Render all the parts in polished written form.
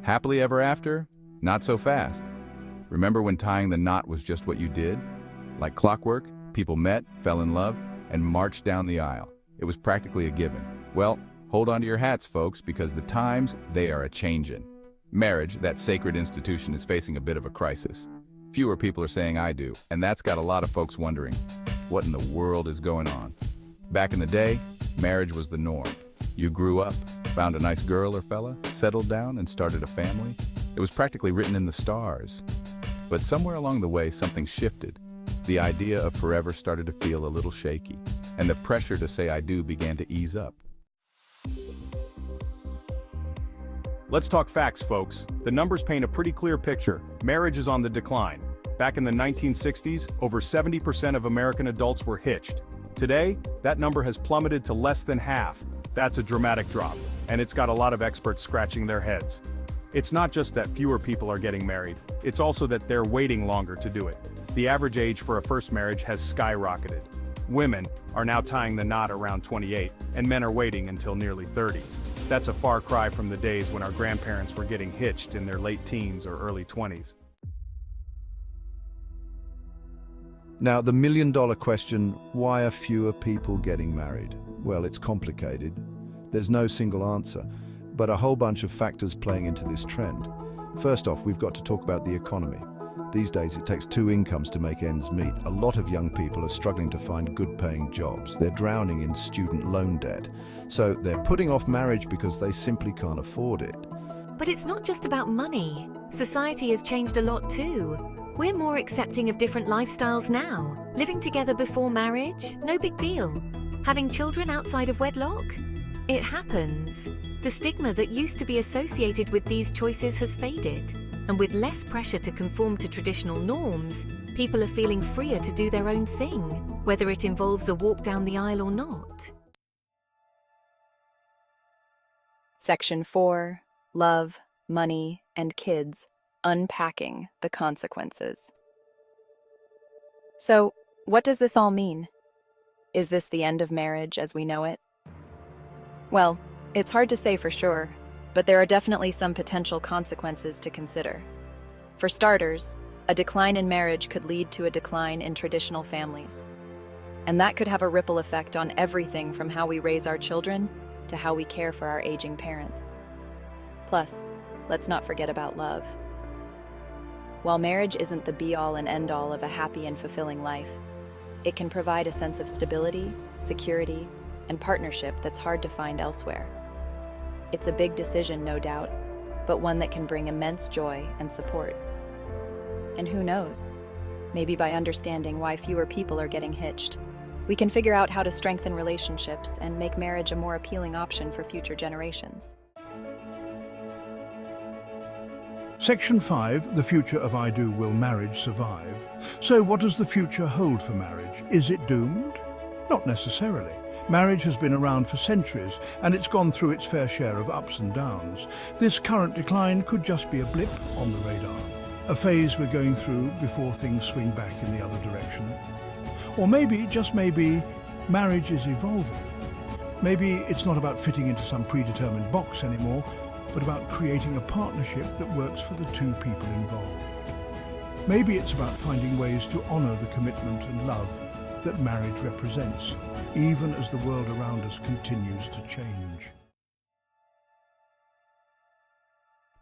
Happily ever after? Not so fast. Remember when tying the knot was just what you did? Like clockwork, people met, fell in love, and marched down the aisle. It was practically a given. Well, hold on to your hats, folks, because the times, they are a-changin'. Marriage, that sacred institution, is facing a bit of a crisis. Fewer people are saying I do, and that's got a lot of folks wondering, what in the world is going on? Back in the day, marriage was the norm. You grew up, found a nice girl or fella, settled down, and started a family. It was practically written in the stars. But somewhere along the way, something shifted. The idea of forever started to feel a little shaky, and the pressure to say I do began to ease up. Let's talk facts, folks. The numbers paint a pretty clear picture. Marriage is on the decline. Back in the 1960s, over 70% of American adults were hitched. Today, that number has plummeted to less than half. That's a dramatic drop, and it's got a lot of experts scratching their heads. It's not just that fewer people are getting married, it's also that they're waiting longer to do it. The average age for a first marriage has skyrocketed. Women are now tying the knot around 28, and men are waiting until nearly 30. That's a far cry from the days when our grandparents were getting hitched in their late teens or early 20s. Now, the million-dollar question, why are fewer people getting married? Well, it's complicated. There's no single answer, but a whole bunch of factors playing into this trend. First off, we've got to talk about the economy. These days, it takes two incomes to make ends meet. A lot of young people are struggling to find good-paying jobs. They're drowning in student loan debt. So they're putting off marriage because they simply can't afford it. But it's not just about money. Society has changed a lot too. We're more accepting of different lifestyles now. Living together before marriage? No big deal. Having children outside of wedlock? It happens. The stigma that used to be associated with these choices has faded. And with less pressure to conform to traditional norms, people are feeling freer to do their own thing, whether it involves a walk down the aisle or not. Section 4. Love, Money, and Kids. Unpacking the Consequences. So, what does this all mean? Is this the end of marriage as we know it? Well, it's hard to say for sure, but there are definitely some potential consequences to consider. For starters, a decline in marriage could lead to a decline in traditional families. And that could have a ripple effect on everything from how we raise our children to how we care for our aging parents. Plus, let's not forget about love. While marriage isn't the be-all and end-all of a happy and fulfilling life, it can provide a sense of stability, security, and partnership that's hard to find elsewhere. It's a big decision, no doubt, but one that can bring immense joy and support. And who knows? Maybe by understanding why fewer people are getting hitched, we can figure out how to strengthen relationships and make marriage a more appealing option for future generations. Section 5, the future of I Do Will Marriage Survive? So what does the future hold for marriage? Is it doomed? Not necessarily. Marriage has been around for centuries, and it's gone through its fair share of ups and downs. This current decline could just be a blip on the radar, a phase we're going through before things swing back in the other direction. Or maybe, just maybe, marriage is evolving. Maybe it's not about fitting into some predetermined box anymore, but about creating a partnership that works for the two people involved. Maybe it's about finding ways to honor the commitment and love that marriage represents, even as the world around us continues to change.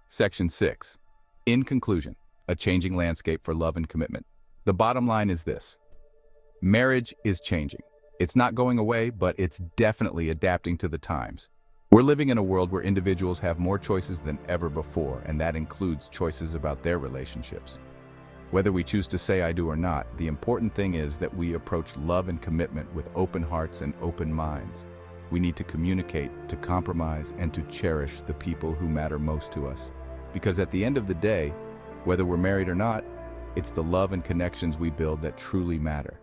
Section 6. In conclusion, a changing landscape for love and commitment. The bottom line is this. Marriage is changing. It's not going away, but it's definitely adapting to the times. We're living in a world where individuals have more choices than ever before, and that includes choices about their relationships. Whether we choose to say I do or not, the important thing is that we approach love and commitment with open hearts and open minds. We need to communicate, to compromise, and to cherish the people who matter most to us. Because at the end of the day, whether we're married or not, it's the love and connections we build that truly matter.